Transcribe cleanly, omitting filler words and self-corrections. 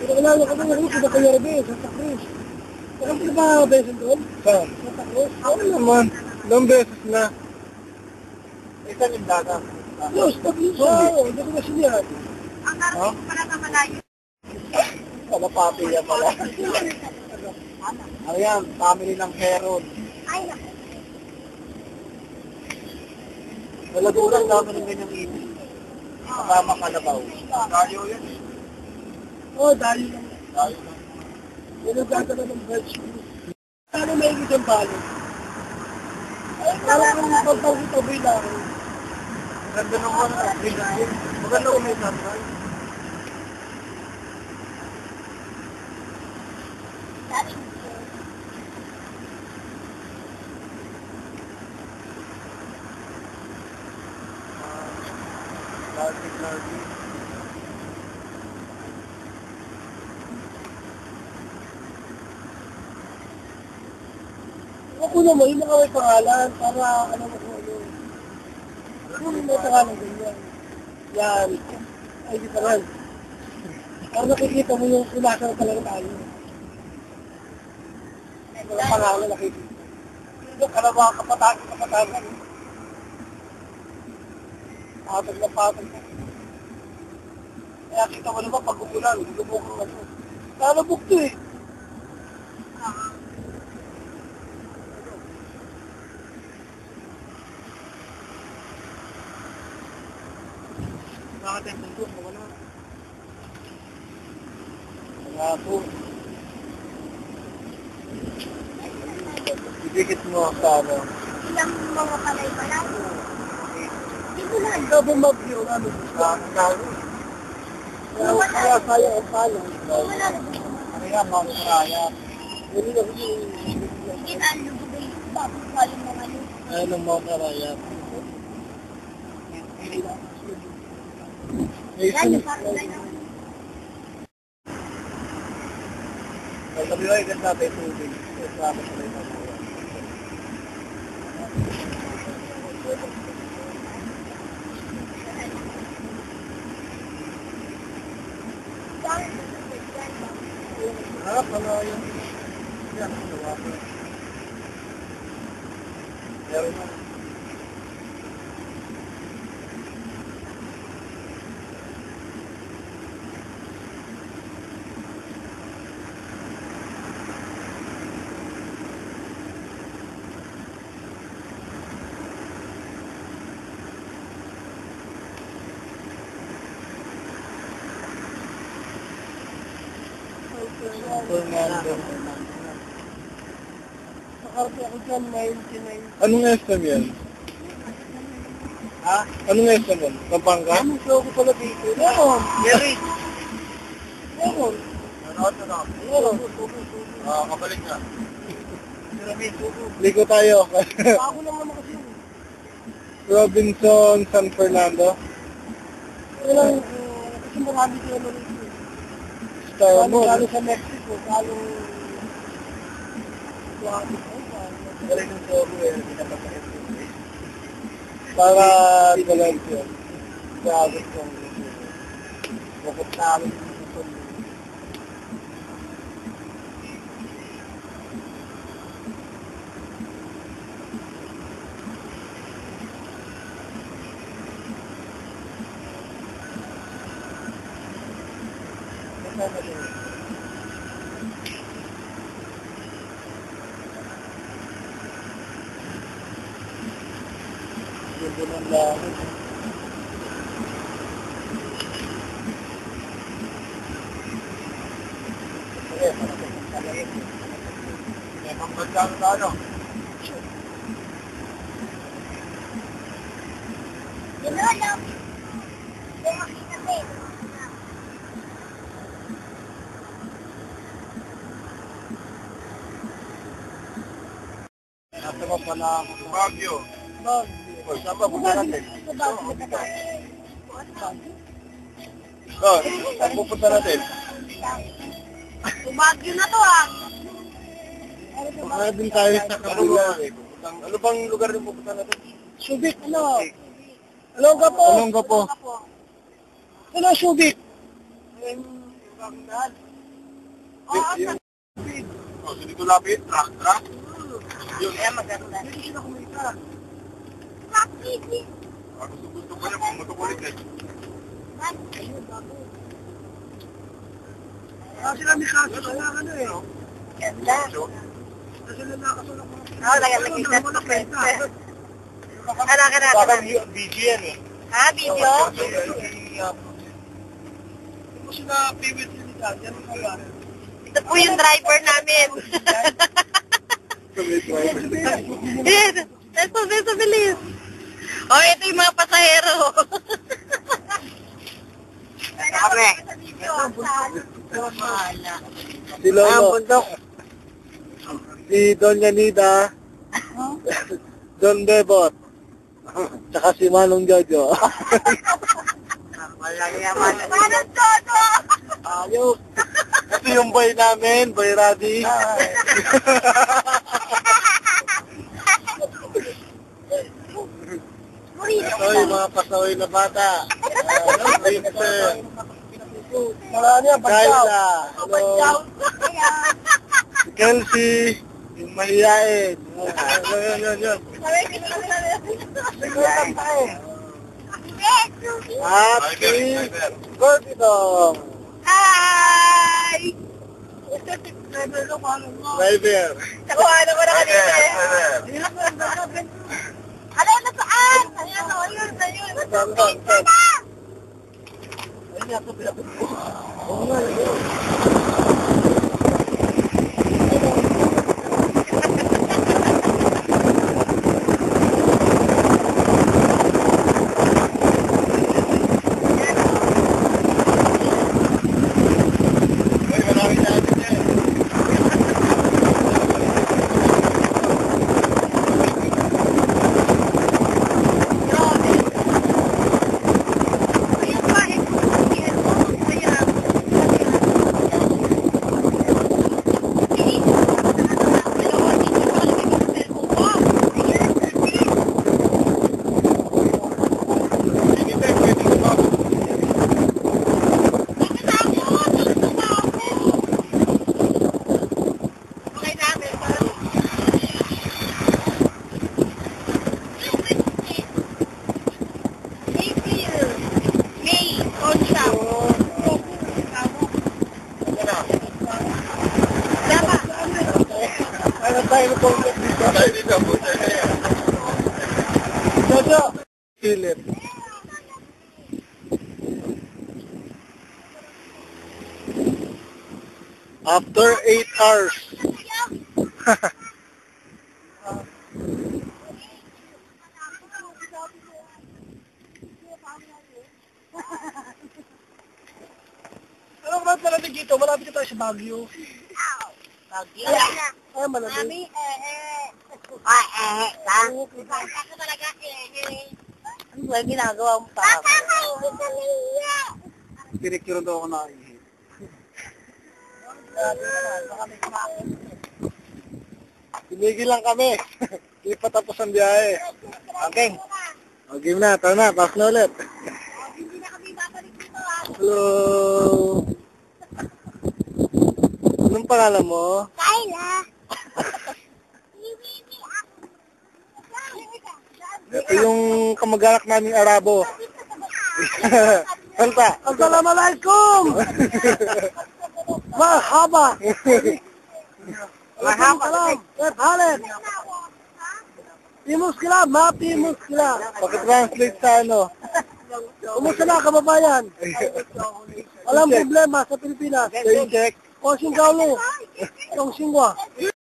Pinakilala ko ng Rusi na Kayarbe, Santa Cruz. Alam ko na ba beses doon? Saan? Santa Cruz? Oo naman. Ilang beses na. Isang yung dagat. Yes, tabi-isa. Hindi ko na sinyan. Ang narating ko pala na malayo. Kalapati yan pala. Ayan, family ng Heron. Ay, naku. Nalaguran namin ng ganyang ibig. Kasama Kalabaw. Dayo yan eh. Oo, dayo lang. Dayo lang. Yan ang gagawin ng birds. Ano may isang balo? Parang kung pagpagitaboy lang. Maganda nung ano, maganda kung may sunrise. Lardy. Ako naman, yung mga may pangalan, para ano mo kung ano. Yung may pangalan ganyan. Yan. Ay, di pa rin. Para nakikita mo yung kulasa na talaga tayo. Walang pangalan nakikita. Yung kalabaw, kapatagan. Patag na patag na. Kaya kita mo naman pag umulan, lubog ang ano. Nalabog to eh. Bakit yung puntong wala? Wala po. Ibigit mo sa ano. Ilang mga palay pala. Dito na, double map yun. Ano? Kaya kaya ang palay. Wala na. Kaya mga karaya. Hindi na Hindi na, lubugay. Bakit paling mga ano. Ayun ang mga karaya. Yan, yung parang gano'n. Sabi ko, ganda tayo tubig. Kasama sa rin ako. Harap, ano yun? Yan, ano ba? Meron na. Fernando. Nakarating ako dyan, 99. Anong SM yan? Ha? Anong SM yan? Pampanga? Anong show ko pala dito? Meron! Gary! Meron! Meron! Kabalik ka. Ligo tayo. Ako lang naman kasi. Robinson, San Fernando. Ilang, kasi marami ko naman ito. Star mo. Lalo sa Mexico, lalo... Galing ng solo eh, pinapapait ko. Para talagang yun. Gagawin ko. Bukot namin yung solo. Ganda ng langit. Lolo! Yung makita ko eh. Nasa mo pala ako sa Baguio. Baguio. Saan pa punta natin? Sa Baguio na tayo. Saan pupunta natin? Baguio na to ah. Baka din tayo sa kabila. Ano bang lugar yung pupunta natin? Subic, ano? Olongapo. Olongapo. Ano ang Subic? Yung bangal. Oh, so dito lapit, truck. Yun. Kaya maganda. Hindi sila kumita. Gusto ko niya kung magkakulit eh. Ayun, bago. Kasi namin kaso kaya ano eh. Ganda. Kasi nakasulak ko. Oo, lagay sa Ano Ano ka na? Baka BG yan eh. Ha, video? mo sila pivot nila, yan ang kaya. Ito po yung driver namin. Yes, sa bilis. Oh, ito yung mga pasahero. Kami. Si Lolo. Si Don Yanida. Don Bebot. Tsaka si Manong Jojo. Walang yaman. Manong Jojo! Ayos. Ito yung boy namin, boy Raddy. Ito yung mga pasaway na bata. Vincent. Marami yan, Kayla. Hello. Si Kelsey. Yung mahihain. Yun. At si Gordon. Hi! Driver. Nakuha na ko na kanina eh. Ano na saan? Ayun. Oo nga, yun. Ano tayo na pong dito? Tayo dito, buta na yan. Jojo! Philip. After 8 hours. Ano ba malamig dito? Malapit na tayo sa Baguio. Bagyo. Ay, malamig. Mami, Ako talaga, Ano ba ginagawa mo pa ako? Pinicture daw ako nakahihit. Tumigil lang kami. Hindi pa tapos ang biyahe. Okay. O, game na. Tara na. Pass na ulit. Hindi na kami babalik dito. Hello. Anong pangalan mo? Kayla. Ito yung kamag-anak naming Arabo. Salta. Assalamualaikum. Mahaba. Mahaba. Kaya halit. Pimuskila, mapimuskila. Pag-translate sa ano? Kumusta na, kababayan? Walang problema sa Pilipinas. Check. Kung singgaw mo. Kung singwa.